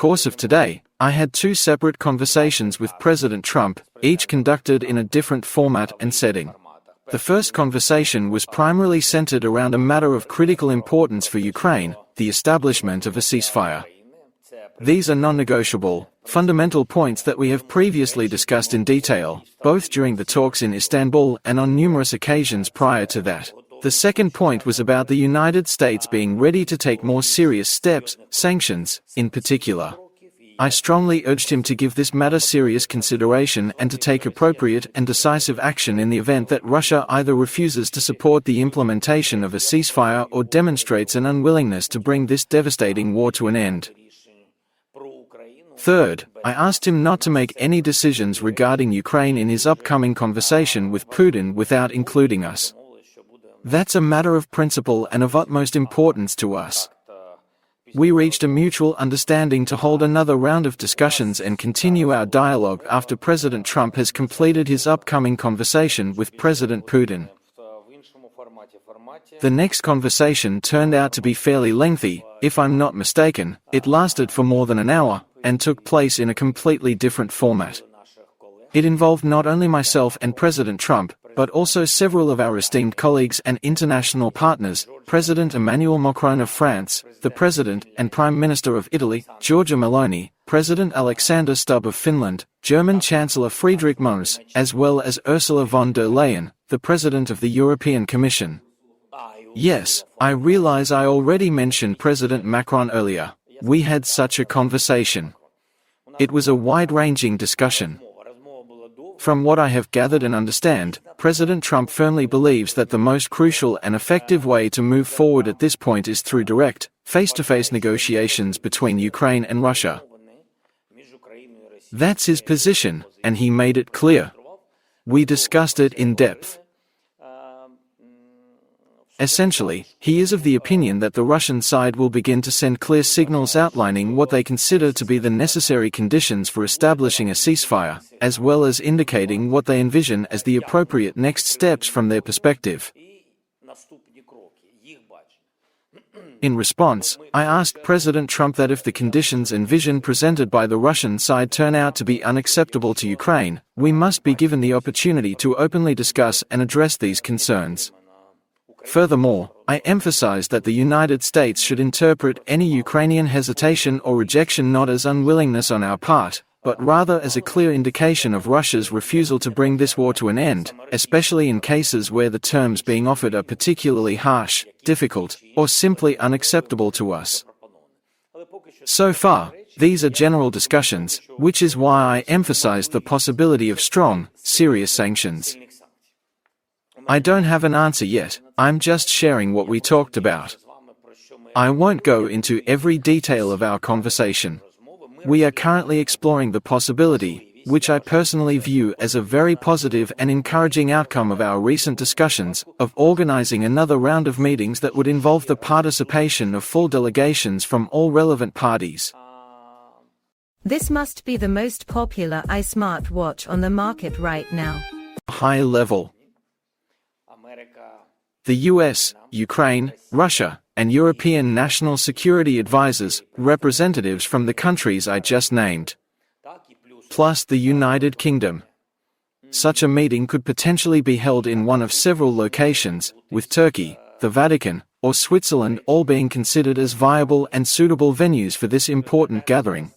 course of today, I had two separate conversations with President Trump, each conducted in a different format and setting. The first conversation was primarily centered around a matter of critical importance for Ukraine, the establishment of a ceasefire. These are non-negotiable, fundamental points that we have previously discussed in detail, both during the talks in Istanbul and on numerous occasions prior to that. The second point was about the United States being ready to take more serious steps, sanctions, in particular. I strongly urged him to give this matter serious consideration and to take appropriate and decisive action in the event that Russia either refuses to support the implementation of a ceasefire or demonstrates an unwillingness to bring this devastating war to an end. Third, I asked him not to make any decisions regarding Ukraine in his upcoming conversation with Putin without including us. That's a matter of principle and of utmost importance to us. We reached a mutual understanding to hold another round of discussions and continue our dialogue after President Trump has completed his upcoming conversation with President Putin. The next conversation turned out to be fairly lengthy. If I'm not mistaken, it lasted for more than an hour, and took place in a completely different format. It involved not only myself and President Trump, but also several of our esteemed colleagues and international partners, President Emmanuel Macron of France, the President and Prime Minister of Italy, Giorgia Meloni, President Alexander Stubb of Finland, German Chancellor Friedrich Merz, as well as Ursula von der Leyen, the President of the European Commission. Yes, I realize I already mentioned President Macron earlier. We had such a conversation. It was a wide-ranging discussion. From what I have gathered and understand, President Trump firmly believes that the most crucial and effective way to move forward at this point is through direct, face-to-face negotiations between Ukraine and Russia. That's his position, and he made it clear. We discussed it in depth. Essentially, he is of the opinion that the Russian side will begin to send clear signals outlining what they consider to be the necessary conditions for establishing a ceasefire, as well as indicating what they envision as the appropriate next steps from their perspective. In response, I asked President Trump that if the conditions and vision presented by the Russian side turn out to be unacceptable to Ukraine, we must be given the opportunity to openly discuss and address these concerns. Furthermore, I emphasized that the United States should interpret any Ukrainian hesitation or rejection not as unwillingness on our part, but rather as a clear indication of Russia's refusal to bring this war to an end, especially in cases where the terms being offered are particularly harsh, difficult, or simply unacceptable to us. So far, these are general discussions, which is why I emphasized the possibility of strong, serious sanctions. I don't have an answer yet, I'm just sharing what we talked about. I won't go into every detail of our conversation. We are currently exploring the possibility, which I personally view as a very positive and encouraging outcome of our recent discussions, of organizing another round of meetings that would involve the participation of full delegations from all relevant parties. This must be the most popular iSmartwatch on the market right now. High level. The US, Ukraine, Russia, and European national security advisors, representatives from the countries I just named, plus the United Kingdom. Such a meeting could potentially be held in one of several locations, with Turkey, the Vatican, or Switzerland all being considered as viable and suitable venues for this important gathering.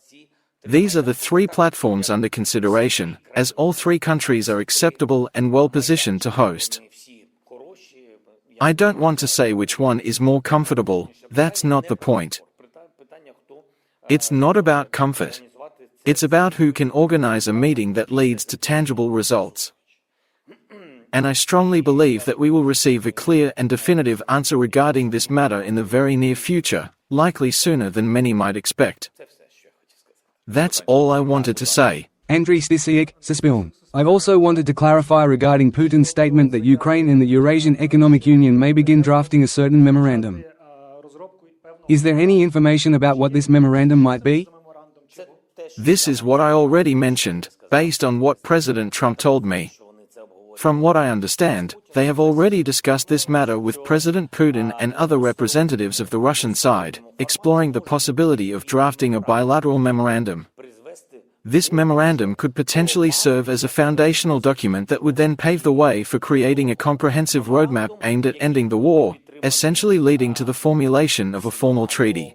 These are the three platforms under consideration, as all three countries are acceptable and well-positioned to host. I don't want to say which one is more comfortable, that's not the point. It's not about comfort. It's about who can organize a meeting that leads to tangible results. And I strongly believe that we will receive a clear and definitive answer regarding this matter in the very near future, likely sooner than many might expect. That's all I wanted to say. Andriy Stasiak, Suspion. I've also wanted to clarify regarding Putin's statement that Ukraine and the Eurasian Economic Union may begin drafting a certain memorandum. Is there any information about what this memorandum might be? This is what I already mentioned, based on what President Trump told me. From what I understand, they have already discussed this matter with President Putin and other representatives of the Russian side, exploring the possibility of drafting a bilateral memorandum. This memorandum could potentially serve as a foundational document that would then pave the way for creating a comprehensive roadmap aimed at ending the war, essentially leading to the formulation of a formal treaty.